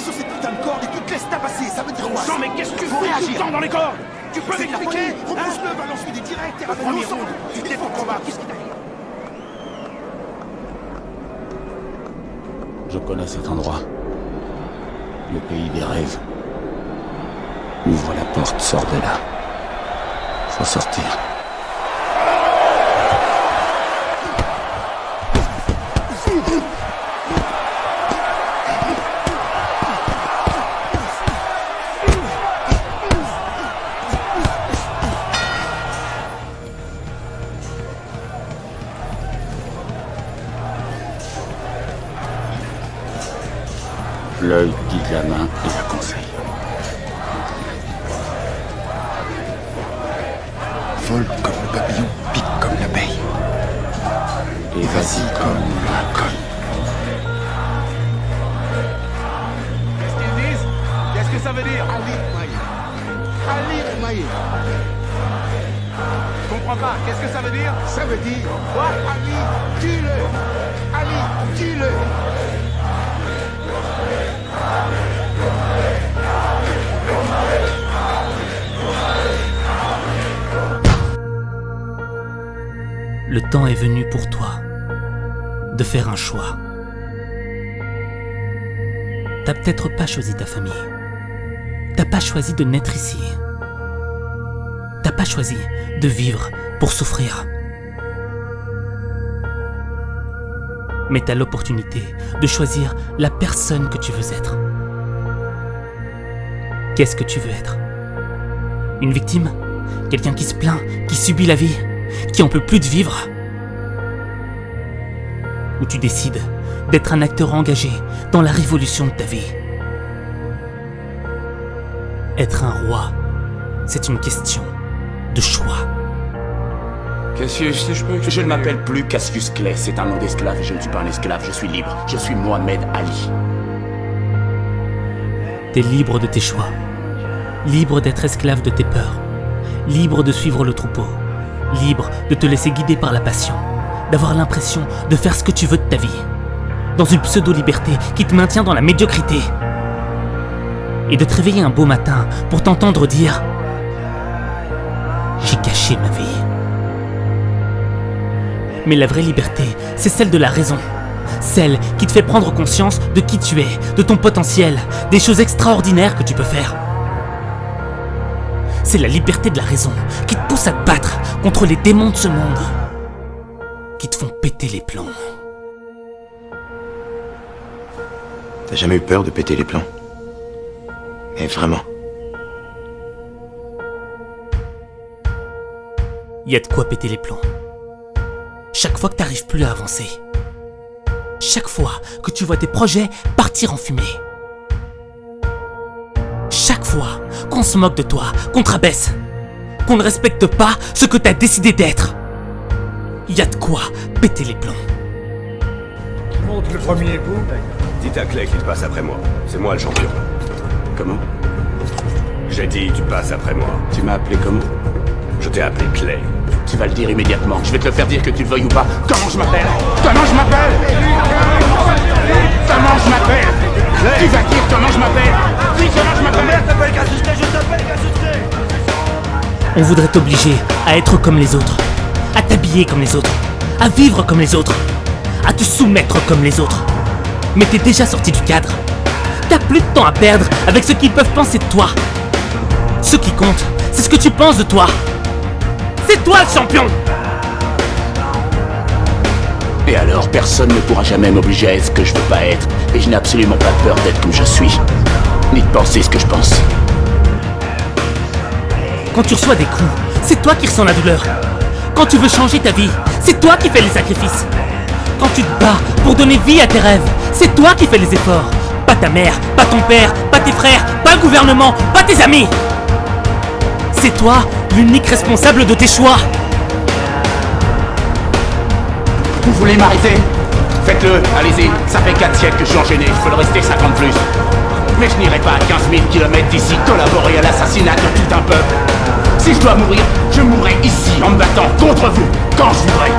sur cette putain de corde et tu te laisses tabasser, ça veut dire quoi? Jean, mais qu'est-ce que tu Faut fais tout le réagir. temps dans les cordes? Tu peux C'est de la m'expliquer? folie. Repousse-le, balance-lui des directs et ramène-le au Premier sol. round. Tu te défends combat, qu'est-ce qui t'arrive? Je connais cet endroit. Le pays des rêves. Ouvre la porte, sors de là. Faut sortir. L'œil guide la main et la conseille. Vole comme le papillon, pique comme l'abeille. Et vas-y comme un con. Qu'est-ce qu'ils disent? Qu'est-ce que ça veut dire? Ali Maïe. Je comprends pas. Qu'est-ce que ça veut dire? Ça veut dire Quoi? Ali, tue-le. Ali, tue-le. Le temps est venu pour toi de faire un choix. T'as peut-être pas choisi ta famille. T'as pas choisi de naître ici. T'as pas choisi de vivre pour souffrir. Mais t'as l'opportunité de choisir la personne que tu veux être. Qu'est-ce que tu veux être? Une victime? Quelqu'un qui se plaint, qui subit la vie, qui en peut plus de vivre? Ou tu décides d'être un acteur engagé dans la révolution de ta vie? Être un roi, c'est une question de choix. Cassius, si je peux... Je ne m'appelle plus Cassius Clay, c'est un nom d'esclave et je ne suis pas un esclave, je suis libre. Je suis Mohamed Ali. T'es libre de tes choix, libre d'être esclave de tes peurs, libre de suivre le troupeau, libre de te laisser guider par la passion, d'avoir l'impression de faire ce que tu veux de ta vie, dans une pseudo-liberté qui te maintient dans la médiocrité, et de te réveiller un beau matin pour t'entendre dire « J'ai caché ma vie ». Mais la vraie liberté, c'est celle de la raison. Celle qui te fait prendre conscience de qui tu es, de ton potentiel, des choses extraordinaires que tu peux faire. C'est la liberté de la raison qui te pousse à te battre contre les démons de ce monde, qui te font péter les plombs. T'as jamais eu peur de péter les plombs? Mais vraiment? Y a de quoi péter les plombs. Chaque fois que t'arrives plus à avancer. Chaque fois que tu vois tes projets partir en fumée. Chaque fois qu'on se moque de toi, qu'on te rabaisse, qu'on ne respecte pas ce que t'as décidé d'être. Y a de quoi péter les plombs. Monte le premier coup. Dites à Clay qu'il passe après moi. C'est moi le champion. Comment? J'ai dit, tu passes après moi. Tu m'as appelé comment? Je t'ai appelé Clay. Tu vas le dire immédiatement. Je vais te le faire dire que tu le veuilles ou pas. Comment je m'appelle? Comment je m'appelle? Comment je m'appelle? Tu vas dire comment je m'appelle? Dis comment je m'appelle? On voudrait t'obliger à être comme les autres, à t'habiller comme les autres, à vivre comme les autres, à te soumettre comme les autres. Mais t'es déjà sorti du cadre. T'as plus de temps à perdre avec ce qu'ils peuvent penser de toi. Ce qui compte, c'est ce que tu penses de toi. C'est toi le champion! Et alors, personne ne pourra jamais m'obliger à être ce que je veux pas être. Et je n'ai absolument pas peur d'être comme je suis. Ni de penser ce que je pense. Quand tu reçois des coups, c'est toi qui ressens la douleur. Quand tu veux changer ta vie, c'est toi qui fais les sacrifices. Quand tu te bats pour donner vie à tes rêves, c'est toi qui fais les efforts. Pas ta mère, pas ton père, pas tes frères, pas le gouvernement, pas tes amis. C'est toi l'unique responsable de tes choix. Vous voulez m'arrêter? Faites-le, allez-y. Ça fait 4 siècles que je suis enchaîné, je peux le rester 50 plus. Mais je n'irai pas à 15 000 km d'ici collaborer à l'assassinat de tout un peuple. Si je dois mourir, je mourrai ici en me battant contre vous, quand je voudrais.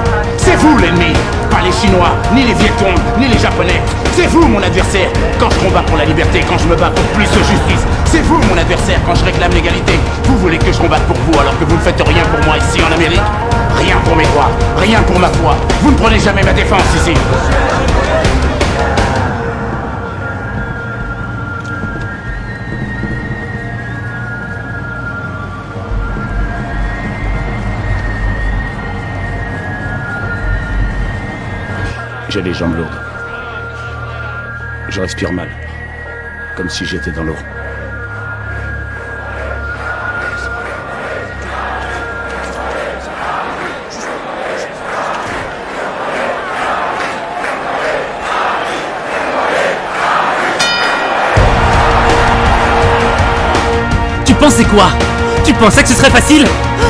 C'est vous l'ennemi, pas les Chinois, ni les Vietcong, ni les Japonais. C'est vous mon adversaire quand je combats pour la liberté, quand je me bats pour plus de justice. C'est vous mon adversaire quand je réclame l'égalité. Vous voulez que je combatte pour vous alors que vous ne faites rien pour moi ici en Amérique. Rien pour mes droits, rien pour ma foi. Vous ne prenez jamais ma défense ici. J'ai les jambes lourdes. Je respire mal, comme si j'étais dans l'eau. Tu pensais quoi? Tu pensais que ce serait facile?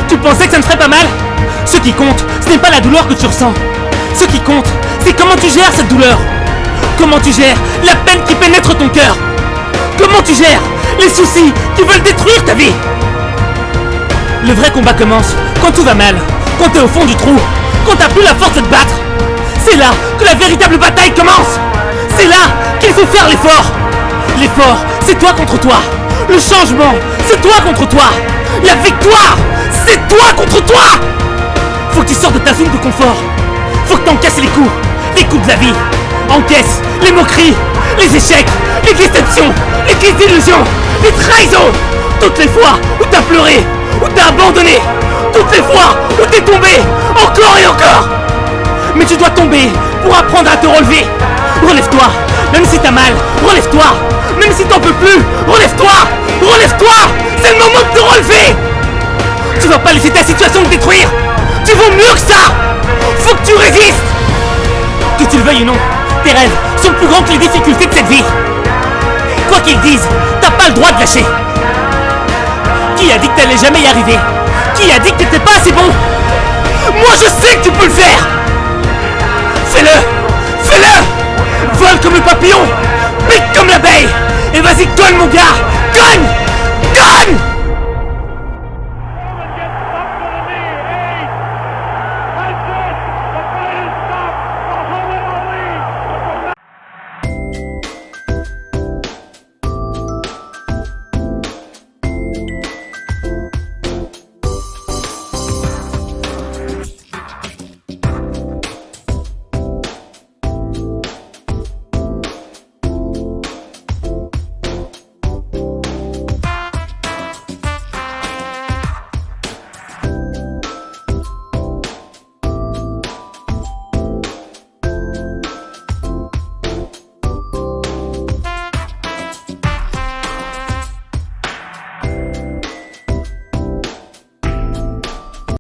Tu pensais que ça ne ferait pas mal? Ce qui compte, ce n'est pas la douleur que tu ressens. Ce qui compte, c'est comment tu gères cette douleur. Comment tu gères la peine qui pénètre ton cœur. Comment tu gères les soucis qui veulent détruire ta vie. Le vrai combat commence quand tout va mal, quand t'es au fond du trou, quand t'as plus la force de te battre. C'est là que la véritable bataille commence. C'est là qu'il faut faire l'effort. L'effort, c'est toi contre toi. Le changement, c'est toi contre toi. La victoire, c'est toi contre toi. Faut que tu sortes de ta zone de confort. Faut que t'encaisses les coups de la vie. Encaisse les moqueries, les échecs, les déceptions, les désillusions, les trahisons. Toutes les fois où t'as pleuré, où t'as abandonné. Toutes les fois où t'es tombé, encore et encore. Mais tu dois tomber pour apprendre à te relever. Relève-toi, même si t'as mal, relève-toi. Même si t'en peux plus, relève-toi. Relève-toi, c'est le moment de te relever. Tu vas pas laisser ta situation te détruire. Tu vaux mieux que ça. Faut que tu résistes. Que tu le veuilles ou non, tes rêves sont plus grands que les difficultés de cette vie. Quoi qu'ils disent, t'as pas le droit de lâcher. Qui a dit que t'allais jamais y arriver? Qui a dit que t'étais pas assez bon? Moi je sais que tu peux le faire. Fais-le. Fais-le. Vole comme le papillon. Pique comme l'abeille. Et vas-y, cogne mon gars. Cogne.